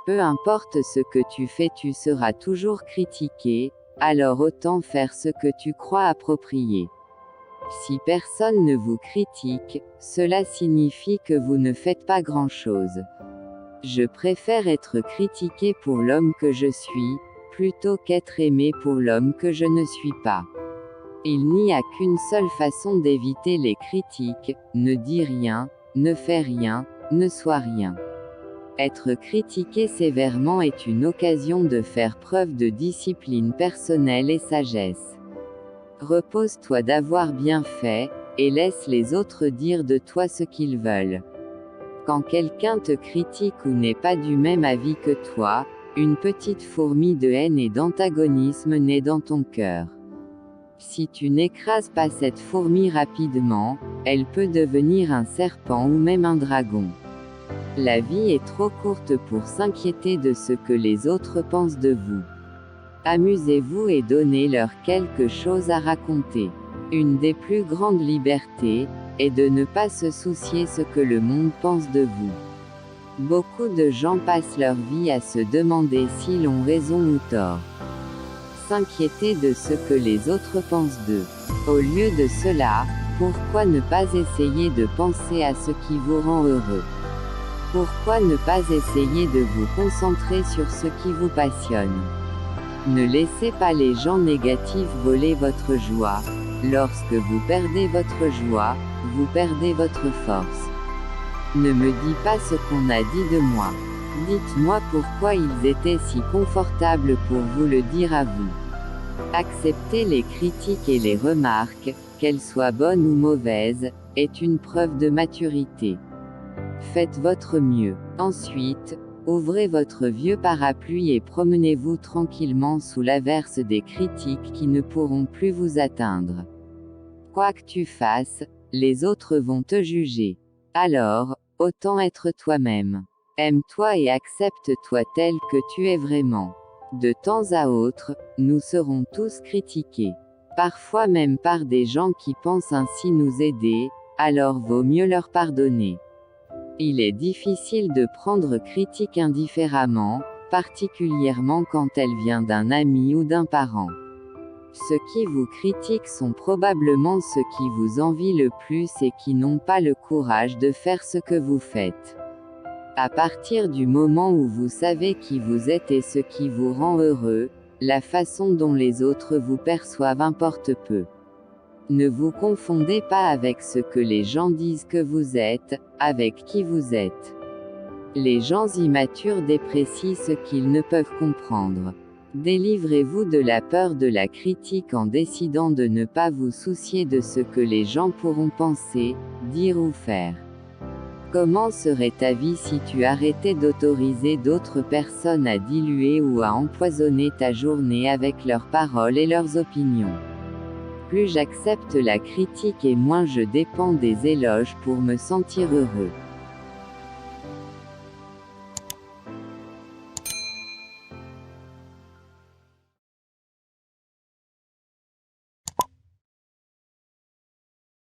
Peu importe ce que tu fais, tu seras toujours critiqué, alors autant faire ce que tu crois approprié. Si personne ne vous critique, cela signifie que vous ne faites pas grand-chose. Je préfère être critiqué pour l'homme que je suis, plutôt qu'être aimé pour l'homme que je ne suis pas. Il n'y a qu'une seule façon d'éviter les critiques, ne dis rien, ne fais rien, ne sois rien. Être critiqué sévèrement est une occasion de faire preuve de discipline personnelle et sagesse. Repose-toi d'avoir bien fait, et laisse les autres dire de toi ce qu'ils veulent. Quand quelqu'un te critique ou n'est pas du même avis que toi, une petite fourmi de haine et d'antagonisme naît dans ton cœur. Si tu n'écrases pas cette fourmi rapidement, elle peut devenir un serpent ou même un dragon. La vie est trop courte pour s'inquiéter de ce que les autres pensent de vous. Amusez-vous et donnez-leur quelque chose à raconter. Une des plus grandes libertés est de ne pas se soucier ce que le monde pense de vous. Beaucoup de gens passent leur vie à se demander s'ils ont raison ou tort. S'inquiéter de ce que les autres pensent d'eux. Au lieu de cela, pourquoi ne pas essayer de penser à ce qui vous rend heureux? Pourquoi ne pas essayer de vous concentrer sur ce qui vous passionne? Ne laissez pas les gens négatifs voler votre joie. Lorsque vous perdez votre joie, vous perdez votre force. Ne me dis pas ce qu'on a dit de moi. Dites-moi pourquoi ils étaient si confortables pour vous le dire à vous. Accepter les critiques et les remarques, qu'elles soient bonnes ou mauvaises, est une preuve de maturité. Faites votre mieux. Ensuite, ouvrez votre vieux parapluie et promenez-vous tranquillement sous l'averse des critiques qui ne pourront plus vous atteindre. Quoi que tu fasses, les autres vont te juger. Alors, autant être toi-même. Aime-toi et accepte-toi tel que tu es vraiment. De temps à autre, nous serons tous critiqués. Parfois même par des gens qui pensent ainsi nous aider, alors vaut mieux leur pardonner. Il est difficile de prendre critique indifféremment, particulièrement quand elle vient d'un ami ou d'un parent. Ceux qui vous critiquent sont probablement ceux qui vous envient le plus et qui n'ont pas le courage de faire ce que vous faites. À partir du moment où vous savez qui vous êtes et ce qui vous rend heureux, la façon dont les autres vous perçoivent importe peu. Ne vous confondez pas avec ce que les gens disent que vous êtes, avec qui vous êtes. Les gens immatures déprécient ce qu'ils ne peuvent comprendre. Délivrez-vous de la peur de la critique en décidant de ne pas vous soucier de ce que les gens pourront penser, dire ou faire. Comment serait ta vie si tu arrêtais d'autoriser d'autres personnes à diluer ou à empoisonner ta journée avec leurs paroles et leurs opinions? Plus j'accepte la critique et moins je dépends des éloges pour me sentir heureux.